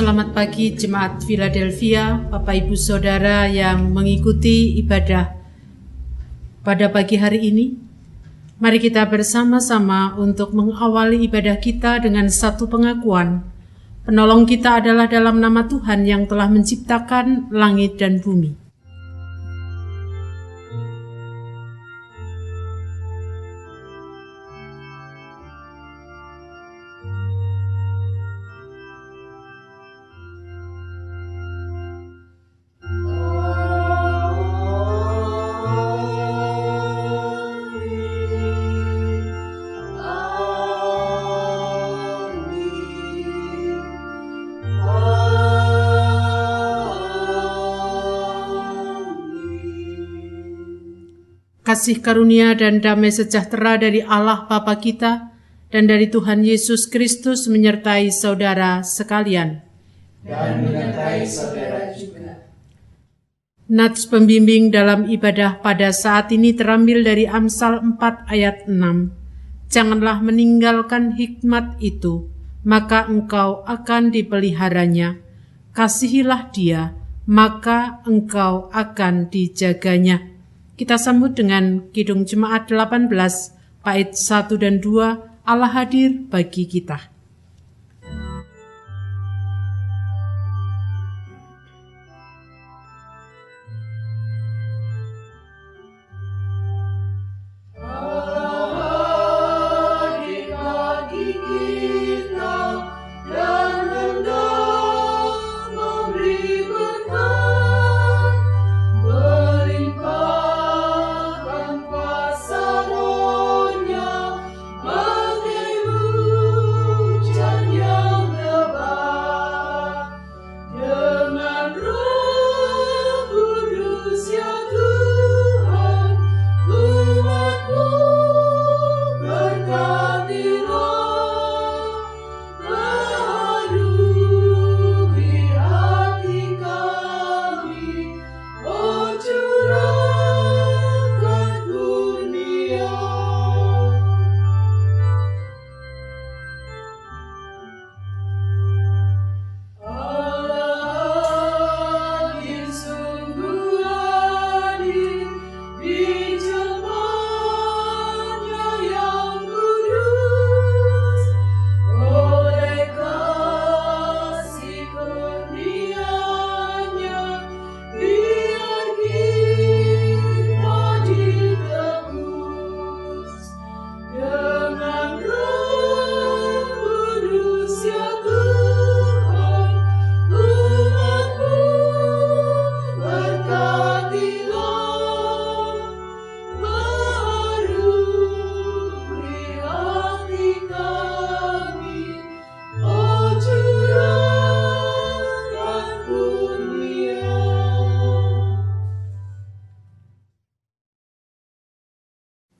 Selamat pagi Jemaat Philadelphia, Bapak Ibu Saudara yang mengikuti ibadah pada pagi hari ini. Mari kita bersama-sama untuk mengawali ibadah kita dengan satu pengakuan. Penolong kita adalah dalam nama Tuhan yang telah menciptakan langit dan bumi. Kasih karunia dan damai sejahtera dari Allah Bapa kita dan dari Tuhan Yesus Kristus menyertai saudara sekalian. Dan menyertai saudara juga. Nats pembimbing dalam ibadah pada saat ini terambil dari Amsal 4 ayat 6. Janganlah meninggalkan hikmat itu, maka engkau akan dipeliharanya. Kasihilah dia, maka engkau akan dijaganya. Kita sambut dengan Kidung Jemaat 18, bait 1 dan 2, Allah hadir bagi kita.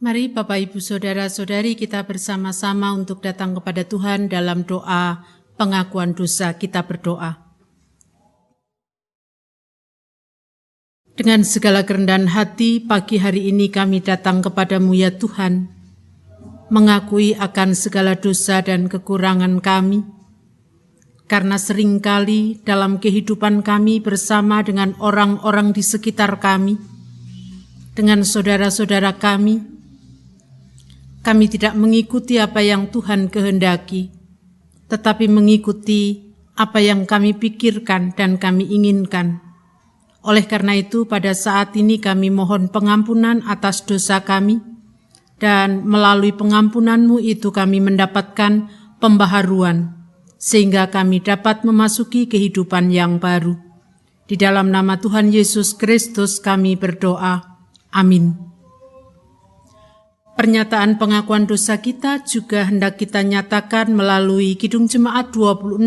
Mari Bapak Ibu Saudara-saudari kita bersama-sama untuk datang kepada Tuhan dalam doa pengakuan dosa. Kita berdoa. Dengan segala kerendahan hati pagi hari ini kami datang kepadamu ya Tuhan, mengakui akan segala dosa dan kekurangan kami, karena seringkali dalam kehidupan kami bersama dengan orang-orang di sekitar kami, dengan saudara-saudara kami tidak mengikuti apa yang Tuhan kehendaki, tetapi mengikuti apa yang kami pikirkan dan kami inginkan. Oleh karena itu, pada saat ini kami mohon pengampunan atas dosa kami, dan melalui pengampunan-Mu itu kami mendapatkan pembaharuan, sehingga kami dapat memasuki kehidupan yang baru. Di dalam nama Tuhan Yesus Kristus kami berdoa. Amin. Pernyataan pengakuan dosa kita juga hendak kita nyatakan melalui Kidung Jemaat 26,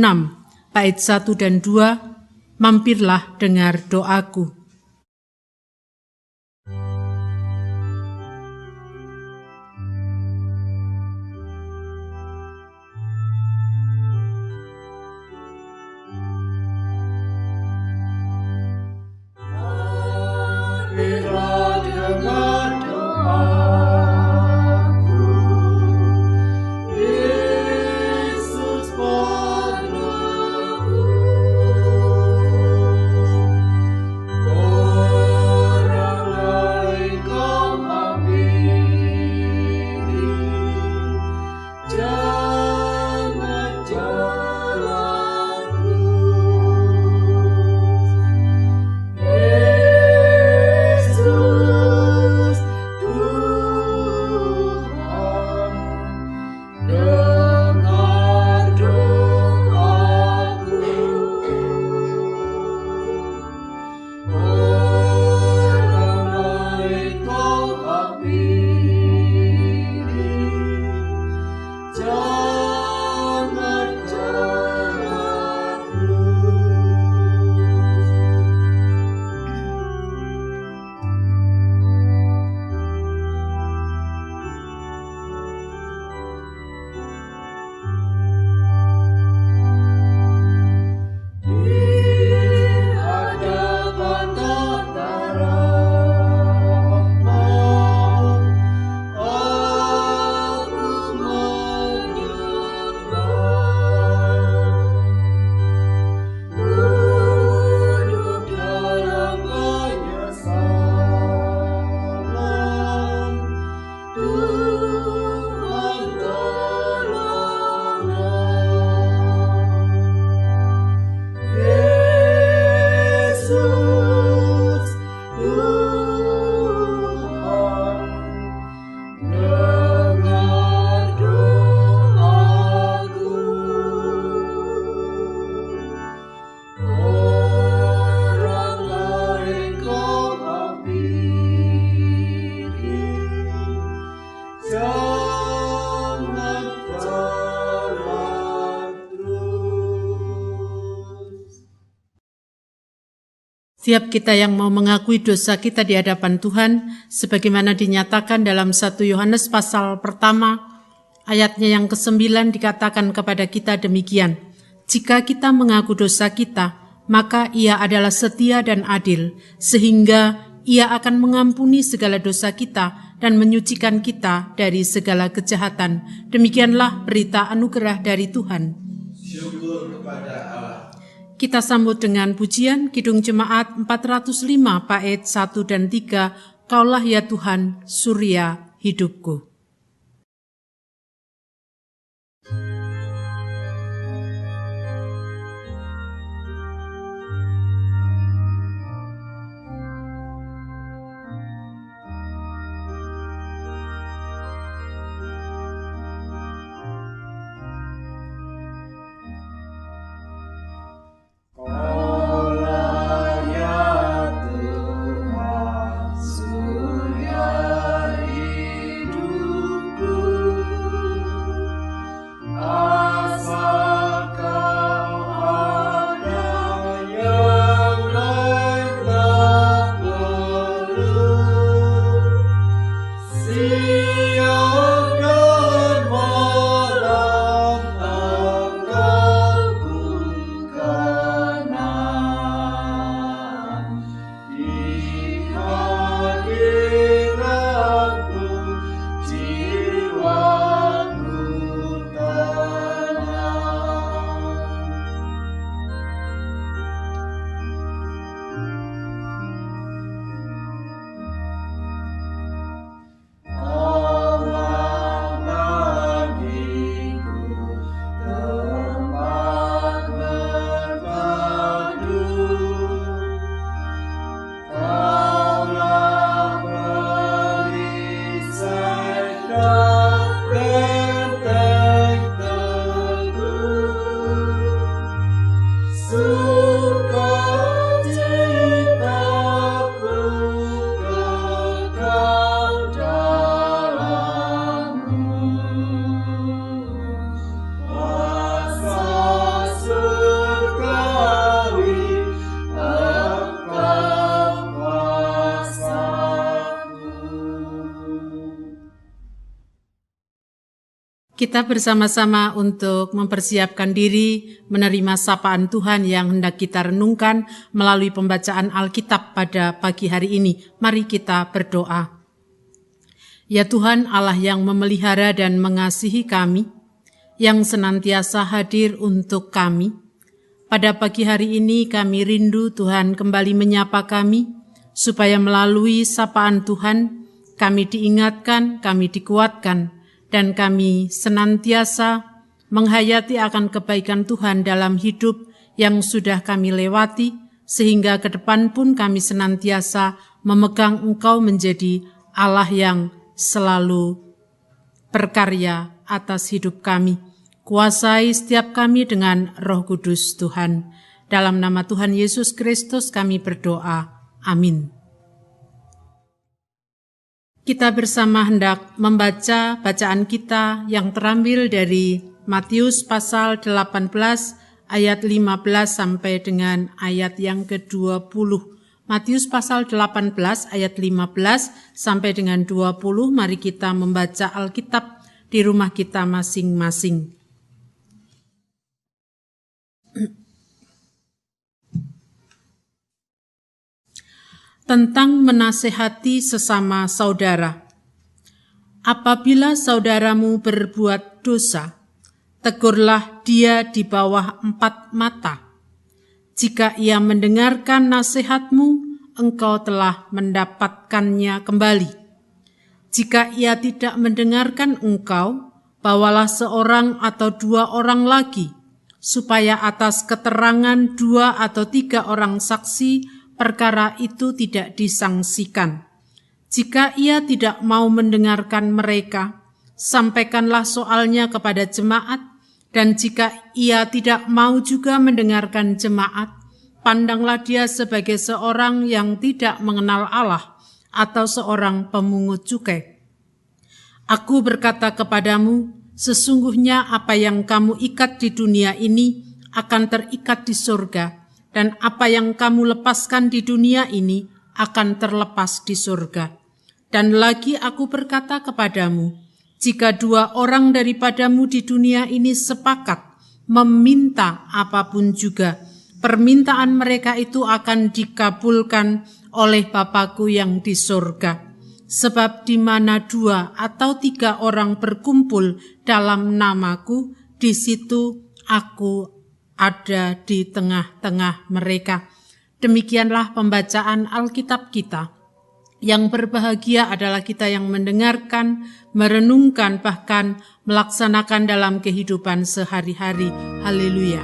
bait 1 dan 2, mampirlah dengar doaku. Setiap kita yang mau mengakui dosa kita di hadapan Tuhan, sebagaimana dinyatakan dalam 1 Yohanes pasal pertama, ayatnya yang ke-9 dikatakan kepada kita demikian, jika kita mengaku dosa kita, maka Ia adalah setia dan adil, sehingga Ia akan mengampuni segala dosa kita dan menyucikan kita dari segala kejahatan. Demikianlah berita anugerah dari Tuhan. Syukur kepada Allah. Kita sambut dengan pujian Kidung Jemaat 405 bait 1 dan 3, Kaulah ya Tuhan, surya hidupku. Kita bersama-sama untuk mempersiapkan diri menerima sapaan Tuhan yang hendak kita renungkan melalui pembacaan Alkitab pada pagi hari ini. Mari kita berdoa. Ya Tuhan Allah yang memelihara dan mengasihi kami, yang senantiasa hadir untuk kami, pada pagi hari ini kami rindu Tuhan kembali menyapa kami, supaya melalui sapaan Tuhan kami diingatkan, kami dikuatkan, dan kami senantiasa menghayati akan kebaikan Tuhan dalam hidup yang sudah kami lewati, sehingga ke depan pun kami senantiasa memegang Engkau menjadi Allah yang selalu berkarya atas hidup kami. Kuasai setiap kami dengan Roh Kudus Tuhan. Dalam nama Tuhan Yesus Kristus kami berdoa. Amin. Kita bersama hendak membaca bacaan kita yang terambil dari Matius pasal 18 ayat 15 sampai dengan ayat yang ke-20. Matius pasal 18 ayat 15 sampai dengan 20. Mari kita membaca Alkitab di rumah kita masing-masing. Tentang menasehati sesama saudara. Apabila saudaramu berbuat dosa, tegurlah dia di bawah 4 mata. Jika ia mendengarkan nasihatmu, engkau telah mendapatkannya kembali. Jika ia tidak mendengarkan engkau, bawalah 1 atau 2 orang lagi, supaya atas keterangan 2 atau 3 orang saksi, perkara itu tidak disangsikan. Jika ia tidak mau mendengarkan mereka, sampaikanlah soalnya kepada jemaat, dan jika ia tidak mau juga mendengarkan jemaat, pandanglah dia sebagai seorang yang tidak mengenal Allah atau seorang pemungut cukai. Aku berkata kepadamu, sesungguhnya apa yang kamu ikat di dunia ini akan terikat di surga, dan apa yang kamu lepaskan di dunia ini akan terlepas di surga. Dan lagi aku berkata kepadamu, jika 2 orang daripadamu di dunia ini sepakat meminta apapun juga, permintaan mereka itu akan dikabulkan oleh Bapa-Ku yang di surga. Sebab di mana 2 atau 3 orang berkumpul dalam nama-Ku, di situ aku ada di tengah-tengah mereka. Demikianlah pembacaan Alkitab kita. Yang berbahagia adalah kita yang mendengarkan, merenungkan, bahkan melaksanakan dalam kehidupan sehari-hari. Haleluya.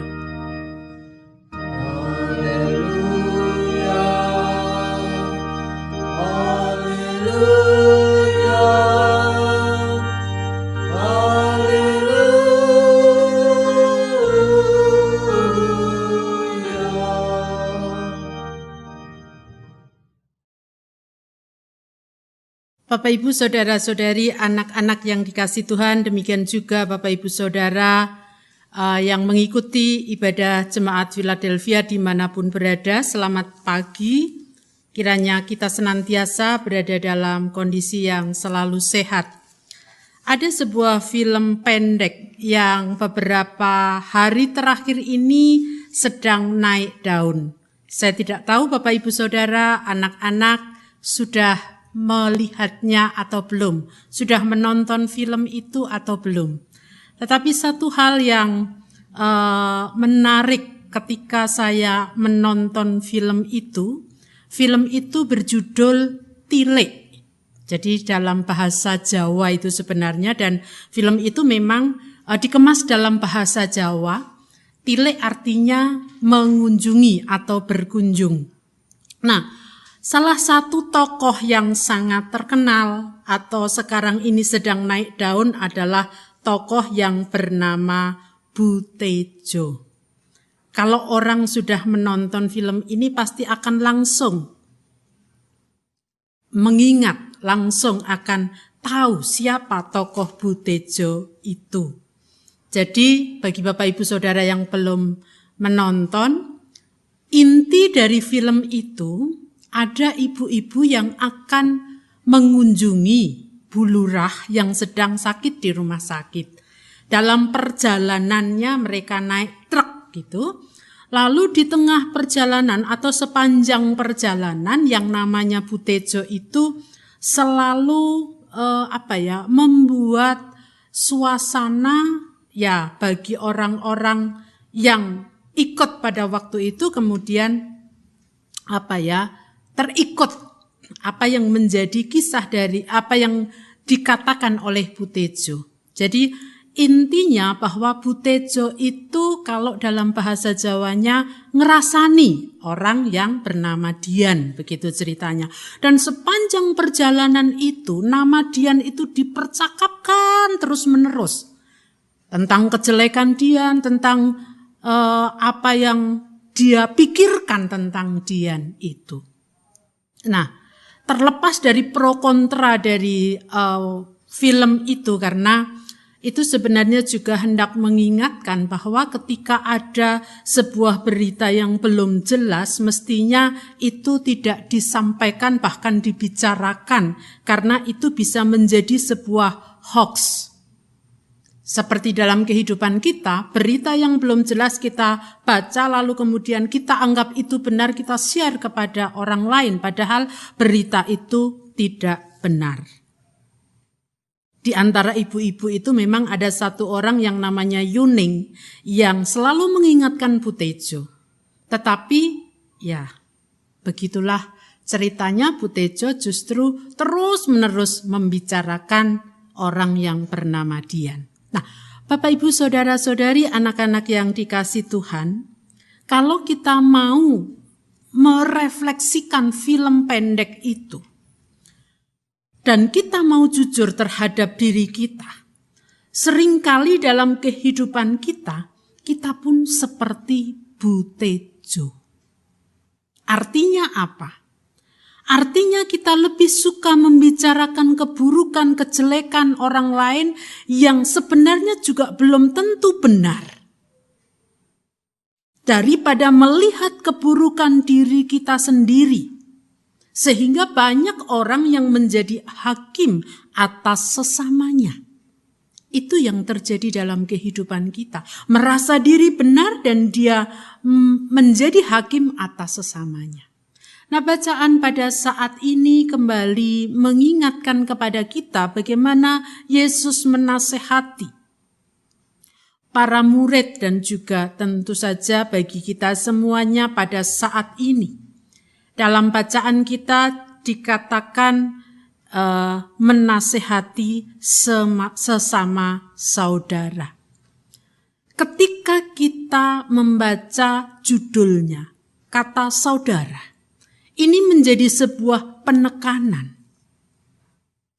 Bapak Ibu Saudara-saudari, anak-anak yang dikasihi Tuhan, demikian juga Bapak Ibu Saudara yang mengikuti ibadah Jemaat Philadelphia dimanapun berada, selamat pagi. Kiranya kita senantiasa berada dalam kondisi yang selalu sehat. Ada sebuah film pendek yang beberapa hari terakhir ini sedang naik daun. Saya tidak tahu Bapak Ibu Saudara, anak-anak sudah melihatnya atau belum, sudah menonton film itu atau belum. Tetapi satu hal yang menarik ketika saya menonton film itu berjudul Tilik. Jadi dalam bahasa Jawa itu sebenarnya, dan film itu memang dikemas dalam bahasa Jawa. Tilik artinya mengunjungi atau berkunjung. Nah, salah satu tokoh yang sangat terkenal atau sekarang ini sedang naik daun adalah tokoh yang bernama Butejo. Kalau orang sudah menonton film ini pasti akan langsung mengingat, langsung akan tahu siapa tokoh Butejo itu. Jadi bagi Bapak Ibu Saudara yang belum menonton, inti dari film itu ada ibu-ibu yang akan mengunjungi Bu Lurah yang sedang sakit di rumah sakit. Dalam perjalanannya mereka naik truk gitu. Lalu di tengah perjalanan atau sepanjang perjalanan yang namanya Butejo itu selalu membuat suasana ya bagi orang-orang yang ikut pada waktu itu kemudian terikut apa yang menjadi kisah dari apa yang dikatakan oleh Butejo. Jadi intinya bahwa Butejo itu kalau dalam bahasa Jawanya ngerasani orang yang bernama Dian, begitu ceritanya. Dan sepanjang perjalanan itu nama Dian itu dipercakapkan terus-menerus. Tentang kejelekan Dian, tentang apa yang dia pikirkan tentang Dian itu. Nah, terlepas dari pro kontra dari film itu, karena itu sebenarnya juga hendak mengingatkan bahwa ketika ada sebuah berita yang belum jelas, mestinya itu tidak disampaikan bahkan dibicarakan, karena itu bisa menjadi sebuah hoax. Seperti dalam kehidupan kita, berita yang belum jelas kita baca lalu kemudian kita anggap itu benar, kita share kepada orang lain, padahal berita itu tidak benar. Di antara ibu-ibu itu memang ada satu orang yang namanya Yuning yang selalu mengingatkan Butejo. Tetapi ya begitulah ceritanya, Butejo justru terus-menerus membicarakan orang yang bernama Dian. Nah, Bapak Ibu Saudara-saudari, anak-anak yang dikasihi Tuhan, kalau kita mau merefleksikan film pendek itu, dan kita mau jujur terhadap diri kita, seringkali dalam kehidupan kita, kita pun seperti Butejo. Artinya apa? Artinya kita lebih suka membicarakan keburukan, kejelekan orang lain yang sebenarnya juga belum tentu benar. daripada melihat keburukan diri kita sendiri. Sehingga banyak orang yang menjadi hakim atas sesamanya. Itu yang terjadi dalam kehidupan kita. Merasa diri benar dan dia menjadi hakim atas sesamanya. Nah, bacaan pada saat ini kembali mengingatkan kepada kita bagaimana Yesus menasehati para murid dan juga tentu saja bagi kita semuanya pada saat ini. Dalam bacaan kita dikatakan menasehati sesama saudara. Ketika kita membaca judulnya, kata saudara, ini menjadi sebuah penekanan.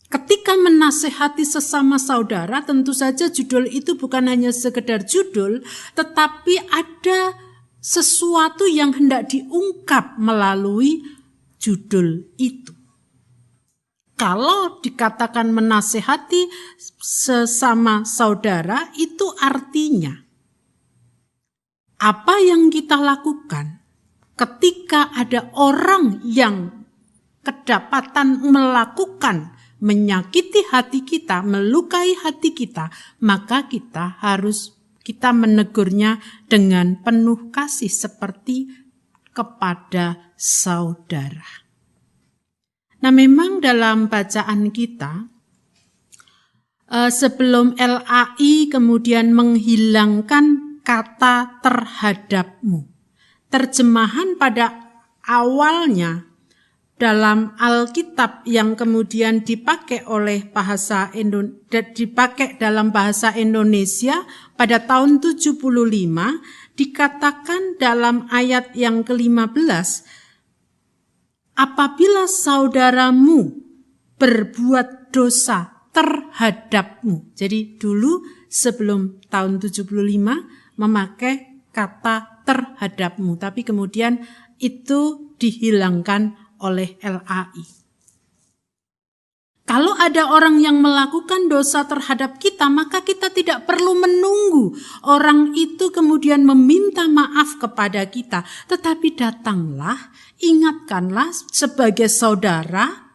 Ketika menasehati sesama saudara, tentu saja judul itu bukan hanya sekedar judul, tetapi ada sesuatu yang hendak diungkap melalui judul itu. Kalau dikatakan menasehati sesama saudara, itu artinya apa yang kita lakukan ketika ada orang yang kedapatan melakukan, menyakiti hati kita, melukai hati kita, maka kita menegurnya dengan penuh kasih seperti kepada saudara. Nah, memang dalam bacaan kita, sebelum LAI kemudian menghilangkan kata terhadapmu. Terjemahan pada awalnya dalam Alkitab yang kemudian dipakai dalam bahasa Indonesia pada tahun 75 dikatakan dalam ayat yang ke-15, apabila saudaramu berbuat dosa terhadapmu. Jadi dulu sebelum tahun 75 memakai kata terhadapmu, tapi kemudian itu dihilangkan oleh LAI. Kalau ada orang yang melakukan dosa terhadap kita, maka kita tidak perlu menunggu orang itu kemudian meminta maaf kepada kita. Tetapi datanglah, ingatkanlah sebagai saudara,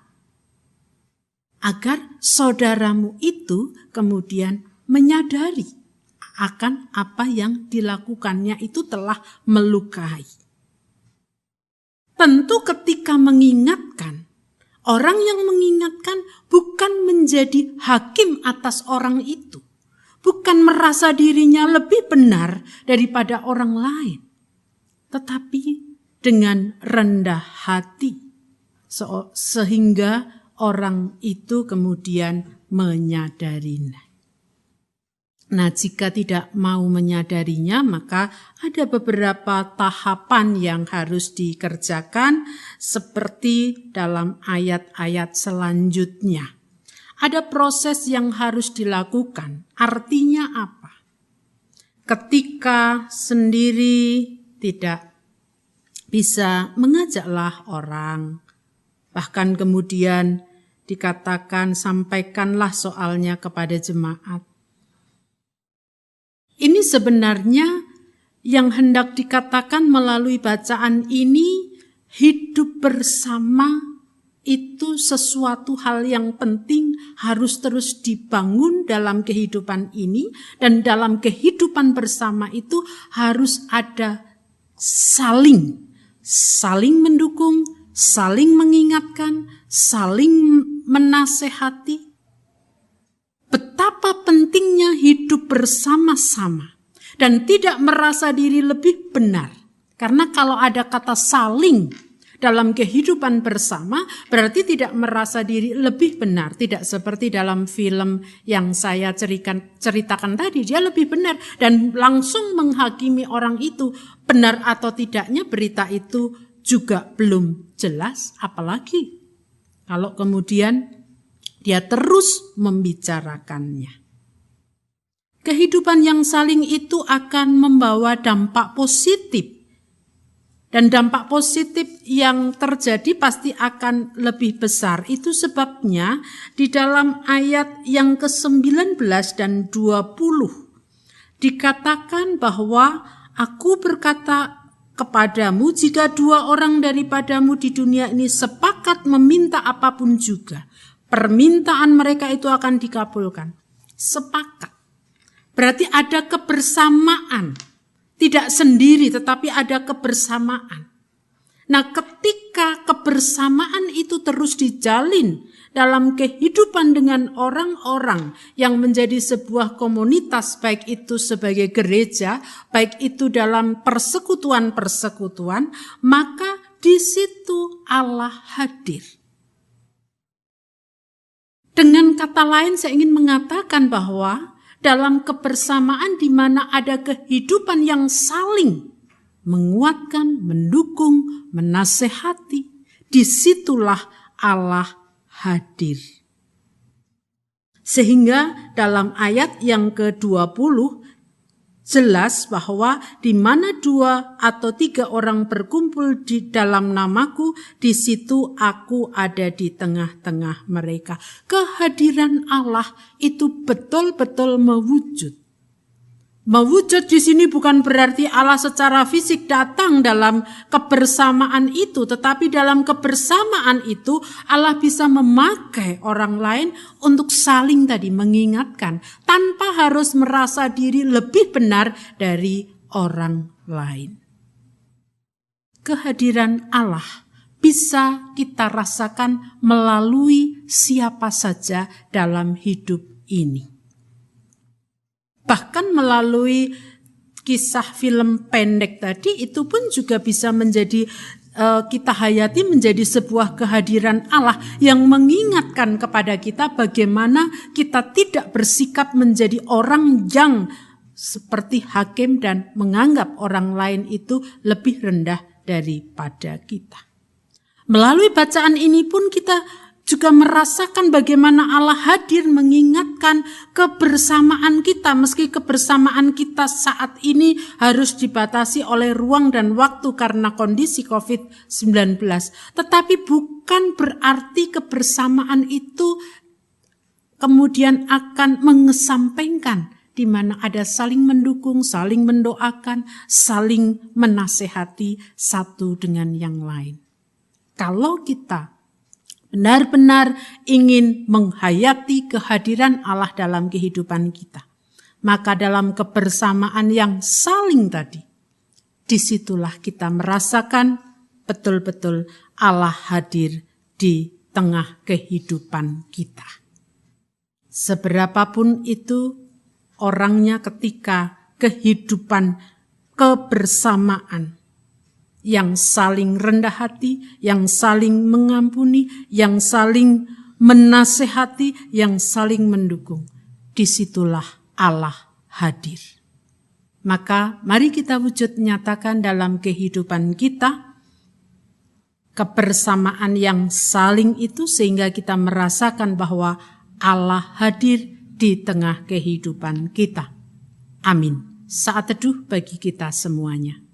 agar saudaramu itu kemudian menyadari akan apa yang dilakukannya itu telah melukai. Tentu ketika mengingatkan, orang yang mengingatkan bukan menjadi hakim atas orang itu. Bukan merasa dirinya lebih benar daripada orang lain. Tetapi dengan rendah hati. Sehingga orang itu kemudian menyadarinya. Nah, jika tidak mau menyadarinya, maka ada beberapa tahapan yang harus dikerjakan seperti dalam ayat-ayat selanjutnya. Ada proses yang harus dilakukan. Artinya apa? Ketika sendiri tidak bisa mengajaklah orang, bahkan kemudian dikatakan sampaikanlah soalnya kepada jemaat. Ini sebenarnya yang hendak dikatakan melalui bacaan ini, hidup bersama itu sesuatu hal yang penting harus terus dibangun dalam kehidupan ini, dan dalam kehidupan bersama itu harus ada saling mendukung, saling mengingatkan, saling menasehati. Betapa pentingnya hidup bersama-sama dan tidak merasa diri lebih benar. Karena kalau ada kata saling dalam kehidupan bersama, berarti tidak merasa diri lebih benar. Tidak seperti dalam film yang saya ceritakan tadi, dia lebih benar dan langsung menghakimi orang itu. Benar atau tidaknya berita itu juga belum jelas, apalagi kalau kemudian dia terus membicarakannya. Kehidupan yang saling itu akan membawa dampak positif. Dan dampak positif yang terjadi pasti akan lebih besar. Itu sebabnya di dalam ayat yang ke-19 dan 20 dikatakan bahwa aku berkata kepadamu, jika 2 orang daripadamu di dunia ini sepakat meminta apapun juga, permintaan mereka itu akan dikabulkan. Sepakat. Berarti ada kebersamaan. Tidak sendiri, tetapi ada kebersamaan. Nah, ketika kebersamaan itu terus dijalin dalam kehidupan dengan orang-orang yang menjadi sebuah komunitas, baik itu sebagai gereja, baik itu dalam persekutuan-persekutuan, maka di situ Allah hadir. Dengan kata lain, saya ingin mengatakan bahwa dalam kebersamaan di mana ada kehidupan yang saling menguatkan, mendukung, menasehati, disitulah Allah hadir. Sehingga dalam ayat yang ke-20 jelas bahwa di mana 2 atau 3 orang berkumpul di dalam namaku, di situ aku ada di tengah-tengah mereka. Kehadiran Allah itu betul-betul mewujud. Mewujud di sini bukan berarti Allah secara fisik datang dalam kebersamaan itu, tetapi dalam kebersamaan itu Allah bisa memakai orang lain untuk saling tadi mengingatkan, tanpa harus merasa diri lebih benar dari orang lain. Kehadiran Allah bisa kita rasakan melalui siapa saja dalam hidup ini. Bahkan melalui kisah film pendek tadi itu pun juga bisa menjadi kita hayati menjadi sebuah kehadiran Allah yang mengingatkan kepada kita bagaimana kita tidak bersikap menjadi orang yang seperti hakim dan menganggap orang lain itu lebih rendah daripada kita. Melalui bacaan ini pun kita juga merasakan bagaimana Allah hadir mengingatkan kebersamaan kita, meski kebersamaan kita saat ini harus dibatasi oleh ruang dan waktu karena kondisi COVID-19. Tetapi bukan berarti kebersamaan itu kemudian akan mengesampingkan di mana ada saling mendukung, saling mendoakan, saling menasehati satu dengan yang lain. Kalau kita benar-benar ingin menghayati kehadiran Allah dalam kehidupan kita, maka dalam kebersamaan yang saling tadi, disitulah kita merasakan betul-betul Allah hadir di tengah kehidupan kita. Seberapapun itu orangnya, ketika kehidupan kebersamaan yang saling rendah hati, yang saling mengampuni, yang saling menasehati, yang saling mendukung, disitulah Allah hadir. Maka mari kita wujud nyatakan dalam kehidupan kita kebersamaan yang saling itu, sehingga kita merasakan bahwa Allah hadir di tengah kehidupan kita. Amin. Saat teduh bagi kita semuanya.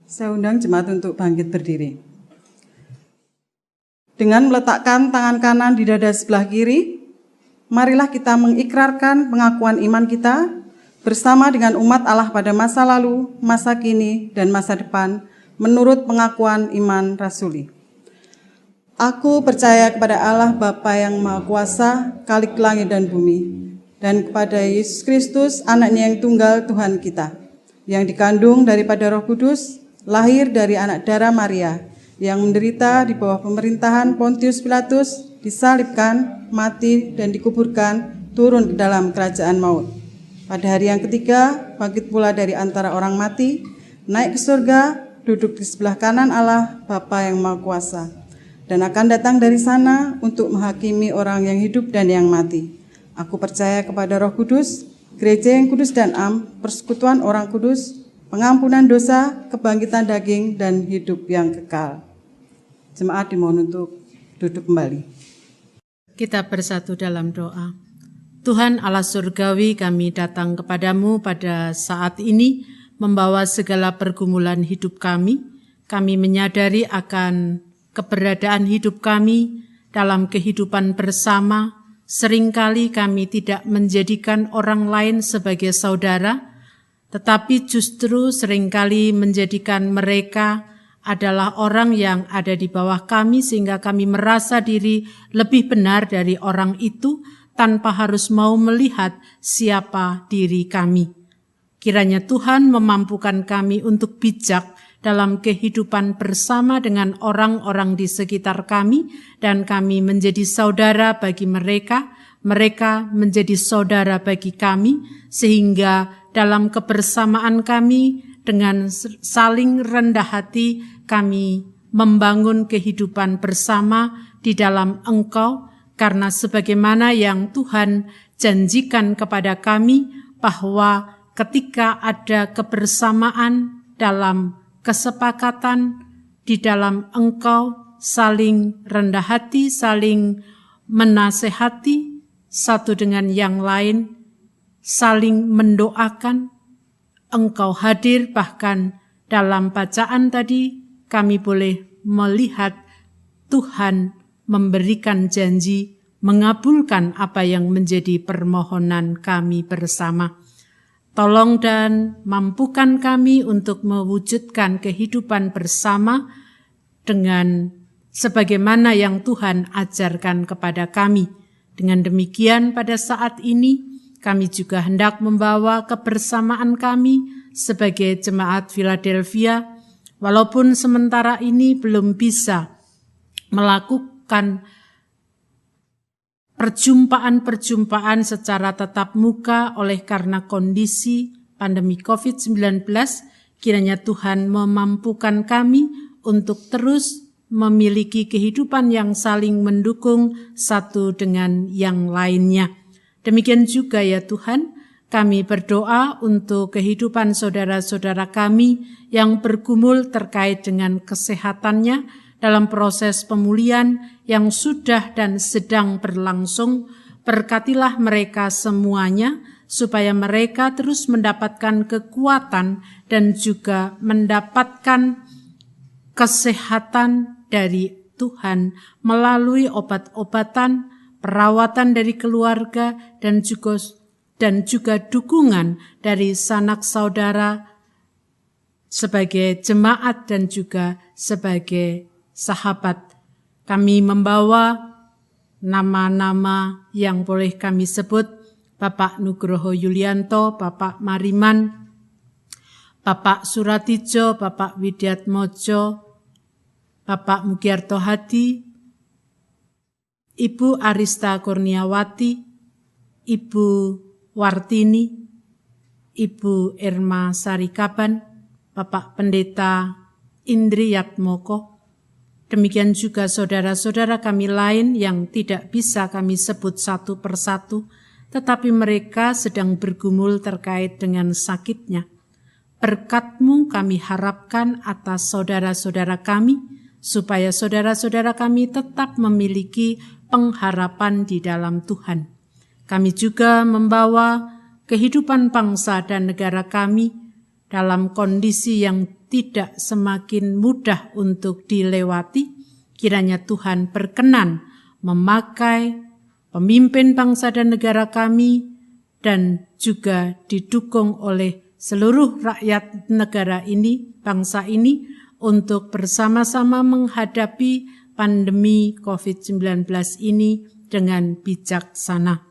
Saya undang jemaat untuk bangkit berdiri. Dengan meletakkan tangan kanan di dada sebelah kiri, marilah kita mengikrarkan pengakuan iman kita bersama dengan umat Allah pada masa lalu, masa kini, dan masa depan, menurut pengakuan iman rasuli. Aku percaya kepada Allah Bapa yang Maha Kuasa, Khalik langit dan bumi, dan kepada Yesus Kristus, anaknya yang tunggal Tuhan kita, yang dikandung daripada Roh Kudus, lahir dari anak darah Maria, yang menderita di bawah pemerintahan Pontius Pilatus, disalibkan, mati, dan dikuburkan, turun ke dalam kerajaan maut. Pada hari yang ketiga, bangkit pula dari antara orang mati, naik ke surga, duduk di sebelah kanan Allah, Bapa yang Maha Kuasa, dan akan datang dari sana untuk menghakimi orang yang hidup dan yang mati. Aku percaya kepada Roh Kudus, gereja yang kudus dan am, persekutuan orang kudus, pengampunan dosa, kebangkitan daging, dan hidup yang kekal. Jemaat dimohon untuk duduk kembali. Kita bersatu dalam doa. Tuhan Allah surgawi, kami datang kepadamu pada saat ini, membawa segala pergumulan hidup kami. Kami menyadari akan keberadaan hidup kami dalam kehidupan bersama. Seringkali kami tidak menjadikan orang lain sebagai saudara, tetapi justru seringkali menjadikan mereka adalah orang yang ada di bawah kami, sehingga kami merasa diri lebih benar dari orang itu tanpa harus mau melihat siapa diri kami. Kiranya Tuhan memampukan kami untuk bijak dalam kehidupan bersama dengan orang-orang di sekitar kami, dan kami menjadi saudara bagi mereka, mereka menjadi saudara bagi kami, sehingga dalam kebersamaan kami dengan saling rendah hati kami membangun kehidupan bersama di dalam Engkau, karena sebagaimana yang Tuhan janjikan kepada kami bahwa ketika ada kebersamaan dalam kesepakatan di dalam Engkau, saling rendah hati, saling menasehati satu dengan yang lain, saling mendoakan, Engkau hadir. Bahkan dalam bacaan tadi kami boleh melihat Tuhan memberikan janji, mengabulkan apa yang menjadi permohonan kami bersama. Tolong dan mampukan kami untuk mewujudkan kehidupan bersama dengan sebagaimana yang Tuhan ajarkan kepada kami. Dengan demikian pada saat ini kami juga hendak membawa kebersamaan kami sebagai jemaat Philadelphia, walaupun sementara ini belum bisa melakukan perjumpaan-perjumpaan secara tatap muka oleh karena kondisi pandemi COVID-19, kiranya Tuhan memampukan kami untuk terus memiliki kehidupan yang saling mendukung satu dengan yang lainnya. Demikian juga ya Tuhan, kami berdoa untuk kehidupan saudara-saudara kami yang bergumul terkait dengan kesehatannya dalam proses pemulihan yang sudah dan sedang berlangsung. Berkatilah mereka semuanya, supaya mereka terus mendapatkan kekuatan dan juga mendapatkan kesehatan dari Tuhan melalui obat-obatan, perawatan dari keluarga, dan juga dukungan dari sanak saudara sebagai jemaat dan juga sebagai sahabat. Kami membawa nama-nama yang boleh kami sebut: Bapak Nugroho Yulianto, Bapak Mariman, Bapak Suratijo, Bapak Widiatmojo, Bapak Mugiarto Hadi, Ibu Arista Kurniawati, Ibu Wartini, Ibu Irma Sarikaban, Bapak Pendeta Indri Yatmoko. Demikian juga saudara-saudara kami lain yang tidak bisa kami sebut satu persatu, tetapi mereka sedang bergumul terkait dengan sakitnya. Berkat-Mu kami harapkan atas saudara-saudara kami, supaya saudara-saudara kami tetap memiliki pengharapan di dalam Tuhan. Kami juga membawa kehidupan bangsa dan negara kami dalam kondisi yang tidak semakin mudah untuk dilewati. Kiranya Tuhan berkenan memakai pemimpin bangsa dan negara kami dan juga didukung oleh seluruh rakyat negara ini, bangsa ini, untuk bersama-sama menghadapi pandemi COVID-19 ini dengan bijaksana.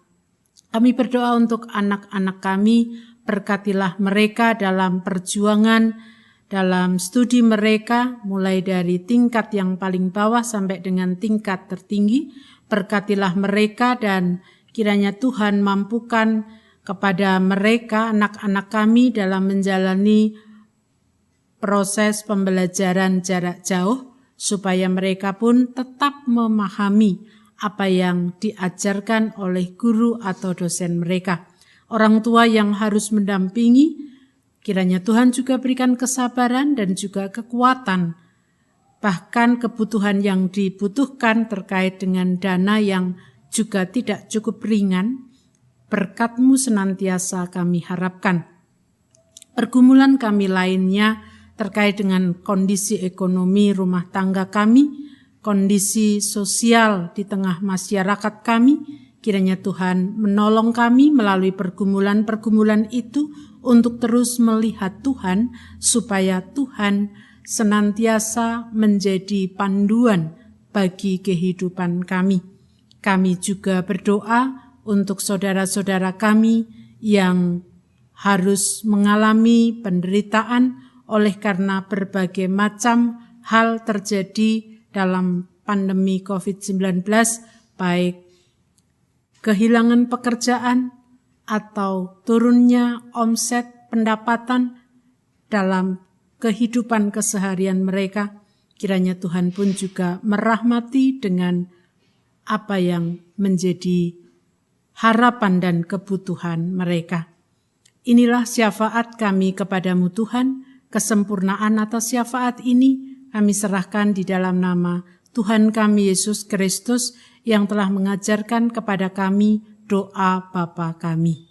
Kami berdoa untuk anak-anak kami, berkatilah mereka dalam perjuangan, dalam studi mereka, mulai dari tingkat yang paling bawah sampai dengan tingkat tertinggi. Berkatilah mereka dan kiranya Tuhan mampukan kepada mereka, anak-anak kami, dalam menjalani proses pembelajaran jarak jauh, supaya mereka pun tetap memahami apa yang diajarkan oleh guru atau dosen mereka. Orang tua yang harus mendampingi, kiranya Tuhan juga berikan kesabaran dan juga kekuatan, bahkan kebutuhan yang dibutuhkan terkait dengan dana yang juga tidak cukup ringan. Berkat-Mu senantiasa kami harapkan. Pergumulan kami lainnya terkait dengan kondisi ekonomi rumah tangga kami, kondisi sosial di tengah masyarakat kami, kiranya Tuhan menolong kami melalui pergumulan-pergumulan itu untuk terus melihat Tuhan, supaya Tuhan senantiasa menjadi panduan bagi kehidupan kami. Kami juga berdoa untuk saudara-saudara kami yang harus mengalami penderitaan oleh karena berbagai macam hal terjadi dalam pandemi COVID-19, baik kehilangan pekerjaan atau turunnya omset pendapatan dalam kehidupan keseharian mereka. Kiranya Tuhan pun juga merahmati dengan apa yang menjadi harapan dan kebutuhan mereka. Inilah syafaat kami kepadamu Tuhan, kesempurnaan atas syafaat ini kami serahkan di dalam nama Tuhan kami Yesus Kristus yang telah mengajarkan kepada kami doa Bapa kami.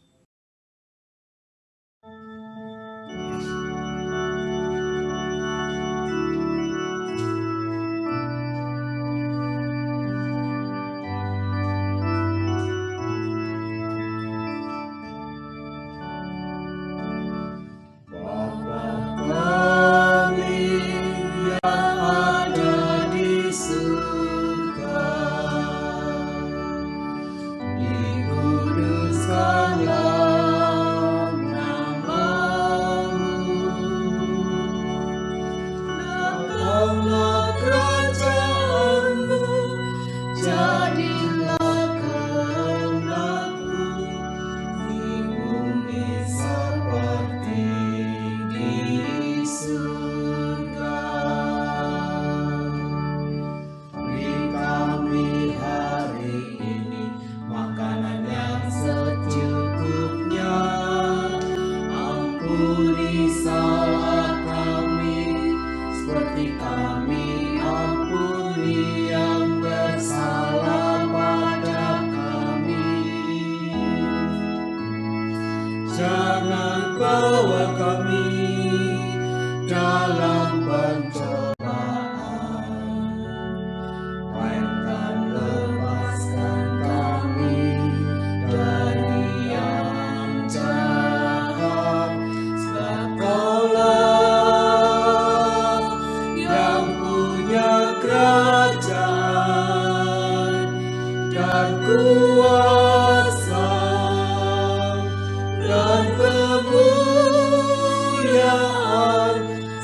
Jangan bawa kami dalam pencobaan, melainkan lepaskan kami dari yang jahat. Sebab Kaulah yang punya kerajaan dan kuasa dan kemuliaan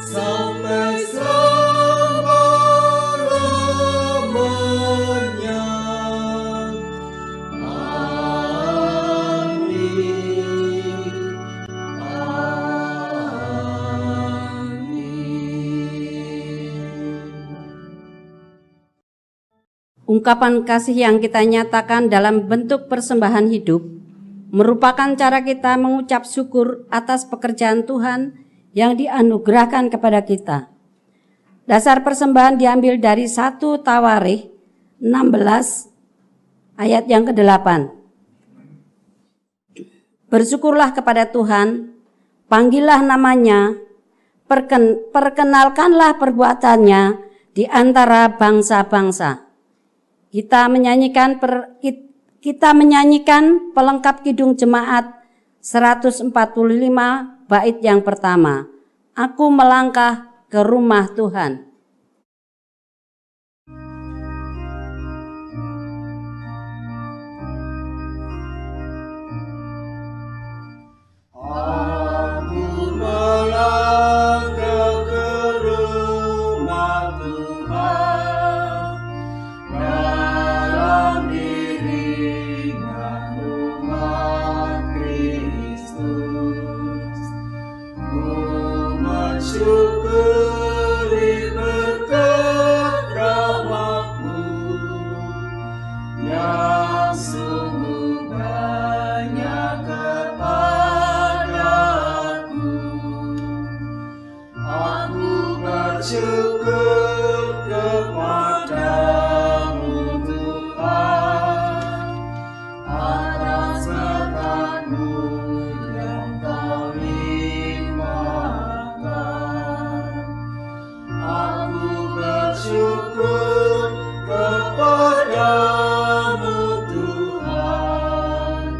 sampai selama-lamanya. Amin. Ungkapan kasih yang kita nyatakan dalam bentuk persembahan hidup merupakan cara kita mengucap syukur atas pekerjaan Tuhan yang dianugerahkan kepada kita. Dasar persembahan diambil dari 1 Tawarikh 16 ayat yang ke-8. Bersyukurlah kepada Tuhan, panggillah namanya, perkenalkanlah perbuatannya di antara bangsa-bangsa. Kita menyanyikan pelengkap kidung jemaat 145 bait yang pertama. Aku melangkah ke rumah Tuhan. Aku melangkah ke rumah Tuhan, dalam iringan umat Kristus. Ku mensyukuri berkat rahmat-Mu yang sungguh banyak kepadaku. Aku bersyukur kepada-Mu Tuhan, atas berkat-Mu yang Kau limpahkan. Aku bersyukur kepada-Mu Tuhan,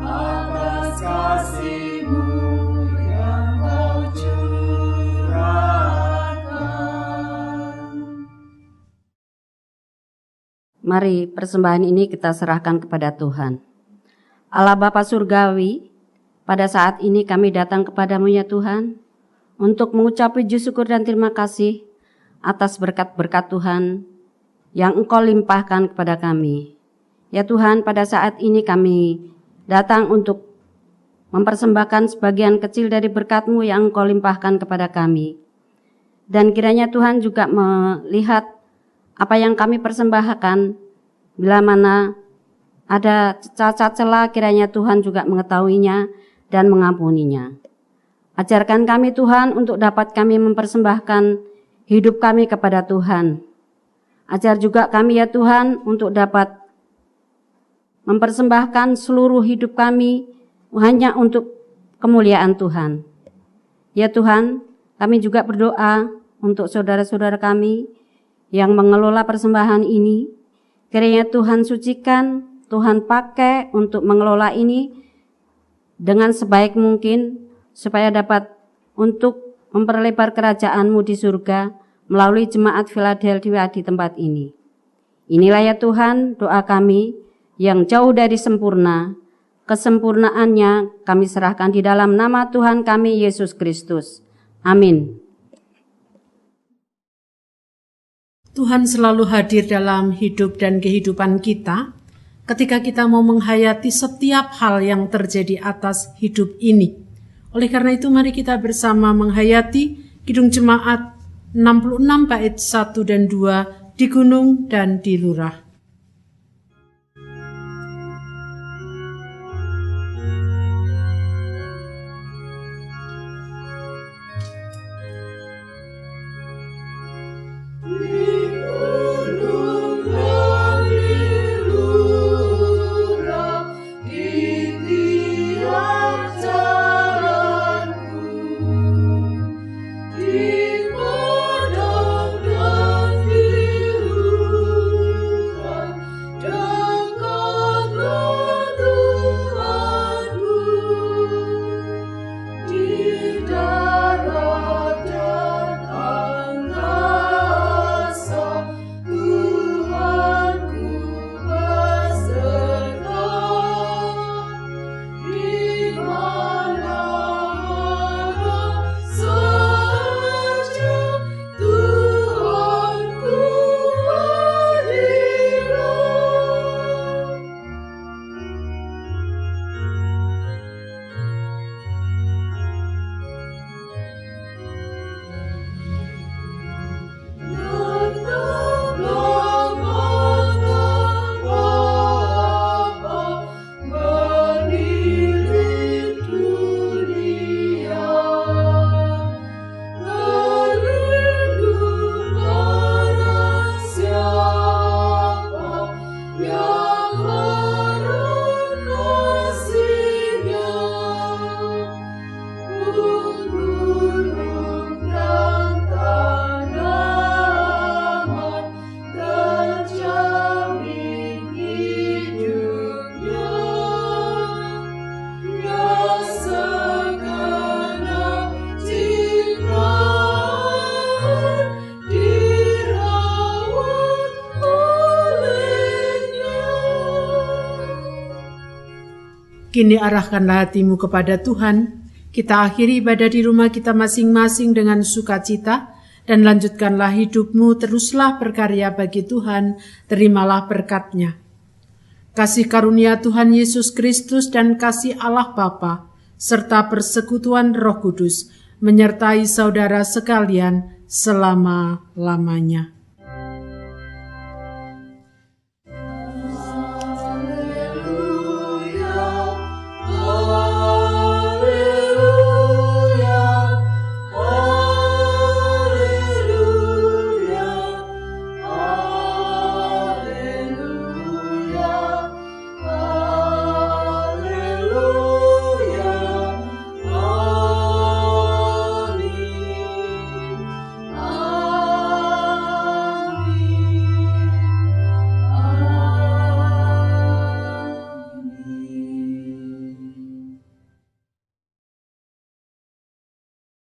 atas kasih-Mu yang Kau curahkan. Mari persembahan ini kita serahkan kepada Tuhan. Allah Bapa Surgawi, pada saat ini kami datang kepadamu ya Tuhan, untuk mengucap puji syukur dan terima kasih atas berkat-berkat Tuhan yang Engkau limpahkan kepada kami. Ya Tuhan, pada saat ini kami datang untuk mempersembahkan sebagian kecil dari berkat-Mu yang Engkau limpahkan kepada kami. Dan kiranya Tuhan juga melihat apa yang kami persembahkan, bila mana ada cacat celah, kiranya Tuhan juga mengetahuinya dan mengampuninya. Ajarkan kami Tuhan untuk dapat kami mempersembahkan hidup kami kepada Tuhan. Ajar juga kami ya Tuhan untuk dapat mempersembahkan seluruh hidup kami hanya untuk kemuliaan Tuhan. Ya Tuhan, kami juga berdoa untuk saudara-saudara kami yang mengelola persembahan ini. Kiranya Tuhan sucikan, Tuhan pakai untuk mengelola ini dengan sebaik mungkin, supaya dapat untuk memperlebar kerajaan-Mu di surga melalui jemaat Philadelphia di tempat ini. Inilah ya Tuhan doa kami yang jauh dari sempurna. Kesempurnaannya kami serahkan di dalam nama Tuhan kami Yesus Kristus. Amin. Tuhan selalu hadir dalam hidup dan kehidupan kita ketika kita mau menghayati setiap hal yang terjadi atas hidup ini. Oleh karena itu mari kita bersama menghayati Kidung Jemaat 66 bait 1 dan 2 di gunung dan di lurah. Di padang dan di Kini arahkanlah hatimu kepada Tuhan. Kita akhiri ibadah di rumah kita masing-masing dengan sukacita, dan lanjutkanlah hidupmu, teruslah berkarya bagi Tuhan, terimalah berkat-Nya. Kasih karunia Tuhan Yesus Kristus dan kasih Allah Bapa, serta persekutuan Roh Kudus, menyertai saudara sekalian selama-lamanya.